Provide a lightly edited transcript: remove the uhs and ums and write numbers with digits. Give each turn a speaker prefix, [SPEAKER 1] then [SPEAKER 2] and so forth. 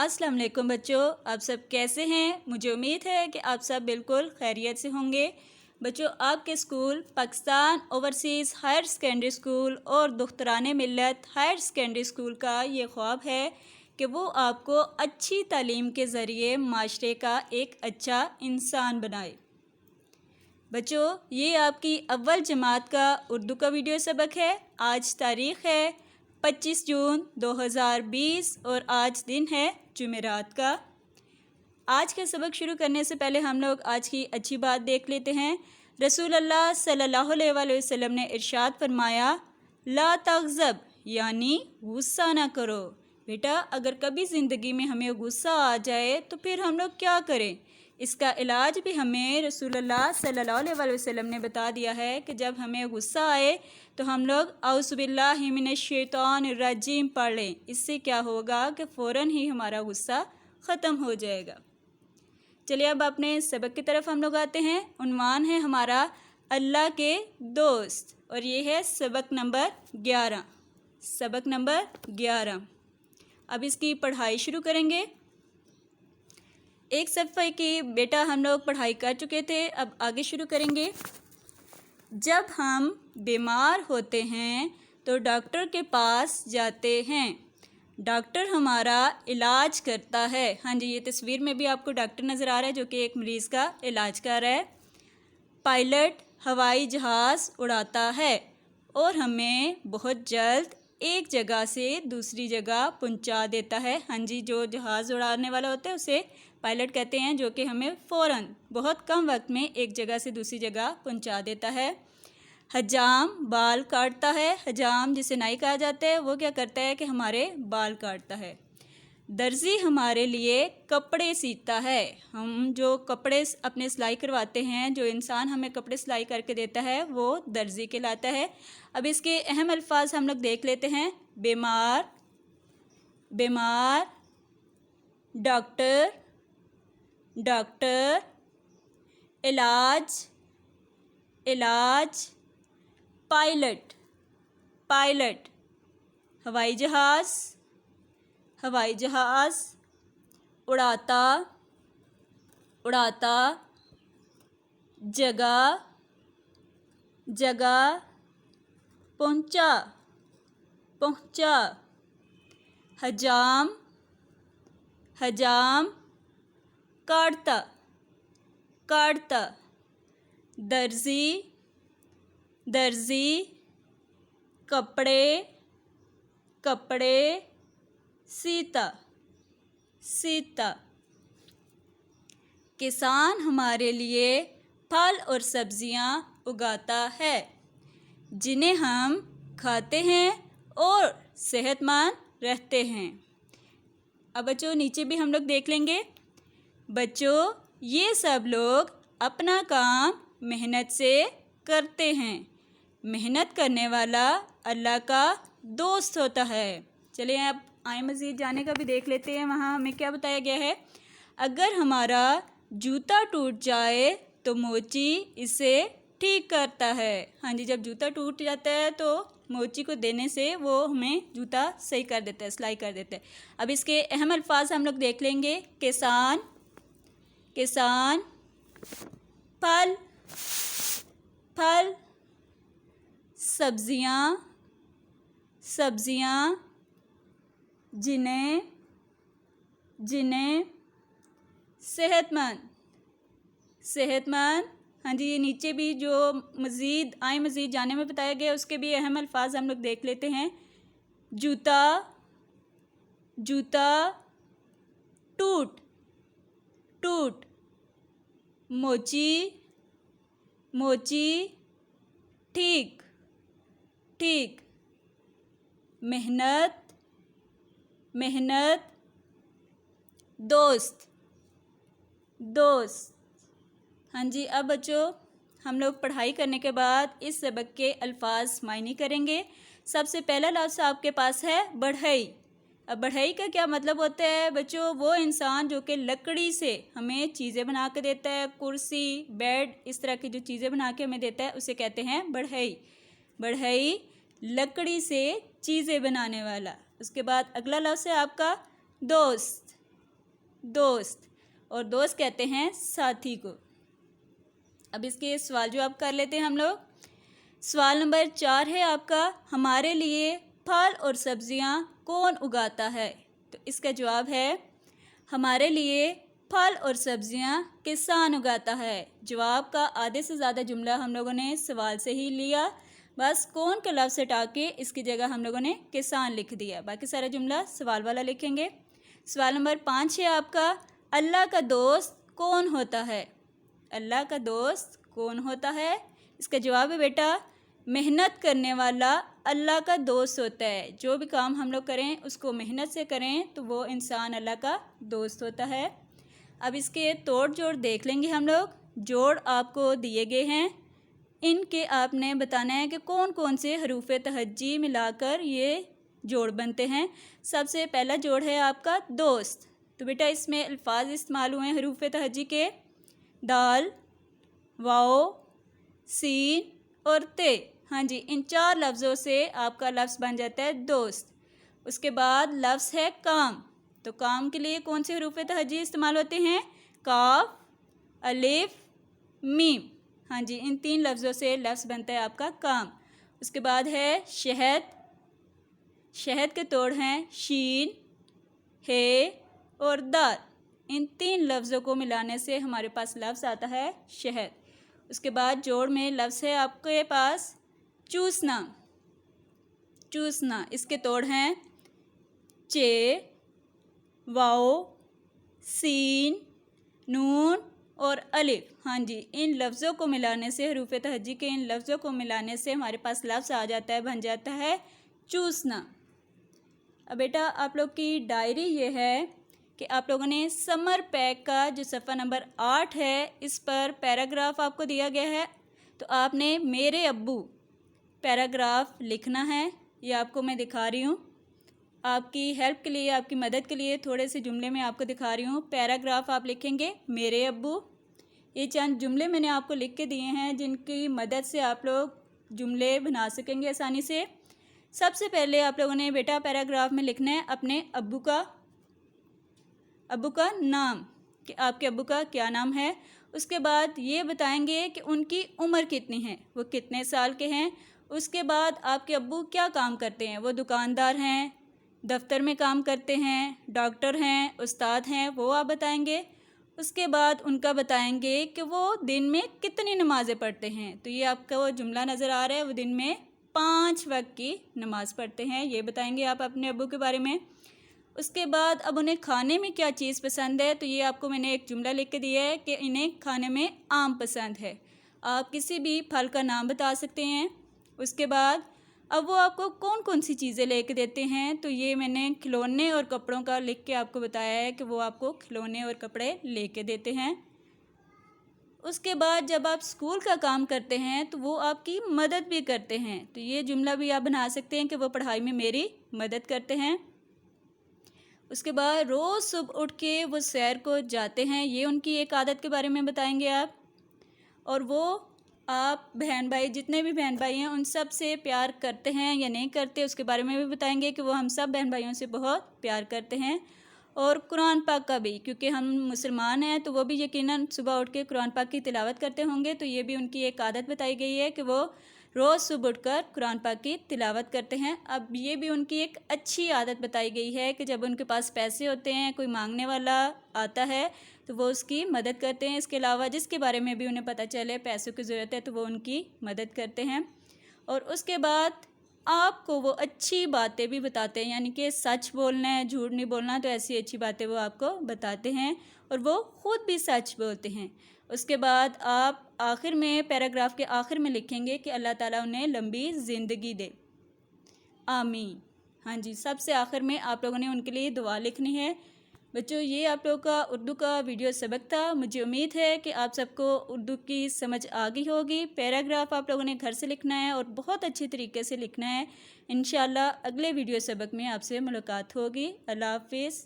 [SPEAKER 1] अस्सलाम वालेकुम बच्चों, आप सब कैसे हैं। मुझे उम्मीद है कि आप सब बिल्कुल खैरियत से होंगे। बच्चों, आपके school Pakistan overseas higher secondary school और दुख्तरान मिल्लत हायर सेकेंडरी स्कूल का ये ख्वाब है कि वो आपको अच्छी तालीम के ज़रिए माशरे का एक अच्छा इंसान बनाए। बच्चों, ये आपकी अव्वल जमात का उर्दू का वीडियो सबक है। आज तारीख़ है 25 जून 2020 और आज दिन है जुमेरात का। आज का सबक शुरू करने से पहले हम लोग आज की अच्छी बात देख लेते हैं। रसूल अल्लाह सल्लल्लाहु अलैहि वसल्लम ने इरशाद फरमाया, ला तग़ज़ब, यानी गुस्सा ना करो। बेटा, अगर कभी ज़िंदगी में हमें गुस्सा आ जाए तो फिर हम लोग क्या करें? इसका इलाज भी हमें रसूलुल्लाह सल्लल्लाहु अलैहि वसल्लम ने बता दिया है कि जब हमें गुस्सा आए तो हम लोग औज़ु बिल्लाहि मिनश शैतानिर रजीम पढ़ लें। इससे क्या होगा कि फ़ौरन ही हमारा गुस्सा ख़त्म हो जाएगा। चलिए अब अपने सबक की तरफ हम लोग आते हैं। उन्वान है हमारा अल्लाह के दोस्त और ये है सबक नंबर 11। सबक नंबर 11। अब इसकी पढ़ाई शुरू करेंगे। एक सफ़े की बेटा हम लोग पढ़ाई कर चुके थे, अब आगे शुरू करेंगे। जब हम बीमार होते हैं तो डॉक्टर के पास जाते हैं। डॉक्टर हमारा इलाज करता है। हाँ जी, ये तस्वीर में भी आपको डॉक्टर नज़र आ रहा है जो कि एक मरीज़ का इलाज कर रहा है। पायलट हवाई जहाज़ उड़ाता है और हमें बहुत जल्द एक जगह से दूसरी जगह पहुंचा देता है। हाँ जी, जो जहाज़ उड़ाने वाला होता है उसे पायलट कहते हैं, जो कि हमें फ़ौरन बहुत कम वक्त में एक जगह से दूसरी जगह पहुंचा देता है। हजाम बाल काटता है। हजाम जिसे नाई कहा जाता है वो क्या करता है कि हमारे बाल काटता है। दर्जी हमारे लिए कपड़े सीता है। हम जो कपड़े अपने सिलाई करवाते हैं, जो इंसान हमें कपड़े सिलाई करके देता है वो दर्जी कहलाता है। अब इसके अहम अल्फाज हम लोग देख लेते हैं। बीमार, बीमार, डॉक्टर, डॉक्टर, इलाज, इलाज, पायलट, पायलट, हवाई जहाज़, हवाई जहाज़, उड़ाता, उड़ाता, जगह, जगह, पहुंचा, पहुंचा, हजाम, हजाम, काटता, काटता, दर्जी, दर्जी, कपड़े, कपड़े, सीता, सीता। किसान हमारे लिए फल और सब्जियां उगाता है जिन्हें हम खाते हैं और सेहतमंद रहते हैं। अब बच्चों नीचे भी हम लोग देख लेंगे। बच्चों, ये सब लोग अपना काम मेहनत से करते हैं। मेहनत करने वाला अल्लाह का दोस्त होता है। चलिए अब आए मज़ीद जाने का भी देख लेते हैं। वहाँ हमें क्या बताया गया है। अगर हमारा जूता टूट जाए तो मोची इसे ठीक करता है। हाँ जी, जब जूता टूट जाता है तो मोची को देने से वो हमें जूता सही कर देता है, सिलाई कर देता है। अब इसके अहम अल्फाज हम लोग देख लेंगे। किसान, किसान, फल, फल, सब्जियां, सब्जियां, जिन्हें, जिन्हें, सेहतमंद, सेहतमंद। हाँ जी, ये नीचे भी जो मज़ीद आए मज़ीद जाने में बताया गया उसके भी अहम अल्फाज हम लोग देख लेते हैं। जूता, जूता, टूट, टूट, मोची, मोची, ठीक, ठीक, मेहनत, मेहनत, दोस्त, दोस्त। हाँ जी, अब बच्चों हम लोग पढ़ाई करने के बाद इस सबक के अल्फाज मायने करेंगे। सबसे पहला लफ्ज़ आपके पास है बढ़ई। अब बढ़ई का क्या मतलब होता है बच्चों? वो इंसान जो कि लकड़ी से हमें चीज़ें बना के देता है, कुर्सी, बेड, इस तरह की जो चीज़ें बना के हमें देता है उसे कहते हैं बढ़ई। बढ़ई लकड़ी से चीज़ें बनाने वाला। उसके बाद अगला लफ्ज़ है आपका दोस्त। दोस्त, और दोस्त कहते हैं साथी को। अब इसके सवाल जवाब कर लेते हैं हम लोग। सवाल नंबर 4 है आपका, हमारे लिए फल और सब्जियां कौन उगाता है? तो इसका जवाब है हमारे लिए फल और सब्जियां किसान उगाता है। जवाब का आधे से ज़्यादा जुमला हम लोगों ने सवाल से ही लिया, बस कौन का लफ्ज़ हटा के इसकी जगह हम लोगों ने किसान लिख दिया, बाकी सारा जुमला सवाल वाला लिखेंगे। सवाल नंबर 5 है आपका, अल्लाह का दोस्त कौन होता है? अल्लाह का दोस्त कौन होता है? इसका जवाब है बेटा, मेहनत करने वाला अल्लाह का दोस्त होता है। जो भी काम हम लोग करें उसको मेहनत से करें तो वो इंसान अल्लाह का दोस्त होता है। अब इसके तोड़ जोड़ देख लेंगे हम लोग। जोड़ आपको दिए गए हैं, इनके आपने बताना है कि कौन कौन से हरूफ तहज्जी मिलाकर ये जोड़ बनते हैं। सबसे पहला जोड़ है आपका दोस्त। तो बेटा इसमें अल्फाज इस्तेमाल हुए हैं हरूफ तहज्जी के, दाल, वाओ, सीन और ते। हाँ जी, इन 4 लफ्ज़ों से आपका लफ्ज़ बन जाता है दोस्त। उसके बाद लफ्ज़ है काम। तो काम के लिए कौन से हरूफ तहज्जी इस्तेमाल होते हैं? काफ, अलिफ, मीम। हाँ जी, इन 3 लफ्ज़ों से लफ्ज़ बनता है आपका काम। उसके बाद है शहद। शहद के तोड़ हैं शीन, हे और दाल। इन 3 लफ्ज़ों को मिलाने से हमारे पास लफ्ज़ आता है शहद। उसके बाद जोड़ में लफ्ज़ है आपके पास चूसना। चूसना, इसके तोड़ हैं चे, वाओ, सीन, नून और अलिफ। हाँ जी, इन लफ्ज़ों को मिलाने से, हरूफ तहज्जी के इन लफ्ज़ों को मिलाने से हमारे पास लफ्ज़ आ जाता है, बन जाता है चूसना। अब बेटा आप लोग की डायरी ये है कि आप लोगों ने समर पैक का जो सफ़ा नंबर 8 है, इस पर पैराग्राफ आपको दिया गया है। तो आपने मेरे अब्बू पैराग्राफ लिखना है। ये आपको मैं दिखा रही हूँ, आपकी हेल्प के लिए, आपकी मदद के लिए थोड़े से जुमले में आपको दिखा रही हूँ। पैराग्राफ आप लिखेंगे मेरे अब्बू। ये चंद जुमले मैंने आपको लिख के दिए हैं जिनकी मदद से आप लोग जुमले बना सकेंगे आसानी से। सबसे पहले आप लोगों ने बेटा पैराग्राफ में लिखना है अपने अब्बू का नाम, कि आपके अब्बू का क्या नाम है। उसके बाद ये बताएंगे कि उनकी उम्र कितनी है, वो कितने साल के हैं। उसके बाद आपके अब्बू क्या काम करते हैं, वो दुकानदार हैं, दफ्तर में काम करते हैं, डॉक्टर हैं, उस्ताद हैं, वो आप बताएंगे। उसके बाद उनका बताएंगे कि वो दिन में कितनी नमाज़ें पढ़ते हैं। तो ये आपका वो जुमला नज़र आ रहा है, वो दिन में 5 वक्त की नमाज़ पढ़ते हैं, ये बताएंगे आप अपने अब्बू के बारे में। उसके बाद अब उन्हें खाने में क्या चीज़ पसंद है, तो ये आपको मैंने एक जुमला लिख के दिया है कि इन्हें खाने में आम पसंद है। आप किसी भी फल का नाम बता सकते हैं। उसके बाद अब वो आपको कौन कौन सी चीज़ें लेके देते हैं, तो ये मैंने खिलौने और कपड़ों का लिख के आपको बताया है कि वो आपको खिलौने और कपड़े लेके देते हैं। उसके बाद जब आप स्कूल का काम करते हैं तो वो आपकी मदद भी करते हैं। तो ये जुमला भी आप बना सकते हैं कि वो पढ़ाई में मेरी मदद करते हैं। उसके बाद रोज़ सुबह उठ के वो सैर को जाते हैं, ये उनकी एक आदत के बारे में बताएंगे आप। और वो आप बहन भाई, जितने भी बहन भाई हैं उन सब से प्यार करते हैं या नहीं करते, उसके बारे में भी बताएंगे कि वो हम सब बहन भाइयों से बहुत प्यार करते हैं। और कुरान पाक का भी, क्योंकि हम मुसलमान हैं तो वो भी यकीनन सुबह उठ के कुरान पाक की तिलावत करते होंगे। तो ये भी उनकी एक आदत बताई गई है कि वो रोज़ सुबह उठकर कुरान पाक की तिलावत करते हैं। अब ये भी उनकी एक अच्छी आदत बताई गई है कि जब उनके पास पैसे होते हैं, कोई मांगने वाला आता है तो वो उसकी मदद करते हैं। इसके अलावा जिसके बारे में भी उन्हें पता चले पैसों की ज़रूरत है तो वो उनकी मदद करते हैं। और उसके बाद आपको वो अच्छी बातें भी बताते हैं, यानी कि सच बोलना है, झूठ नहीं बोलना, तो ऐसी अच्छी बातें वो आपको बताते हैं और वो ख़ुद भी सच बोलते हैं। उसके बाद आप आखिर में, पैराग्राफ के आखिर में लिखेंगे कि अल्लाह ताला उन्हें लंबी ज़िंदगी दे, आमीन। हाँ जी, सबसे आखिर में आप लोगों ने उनके लिए दुआ लिखनी है। बच्चों, ये आप लोगों का उर्दू का वीडियो सबक था। मुझे उम्मीद है कि आप सबको उर्दू की समझ आ गई होगी। पैराग्राफ आप लोगों ने घर से लिखना है और बहुत अच्छी तरीके से लिखना है। इंशाल्लाह अगले वीडियो सबक में आपसे मुलाकात होगी। अल्लाह हाफिज़।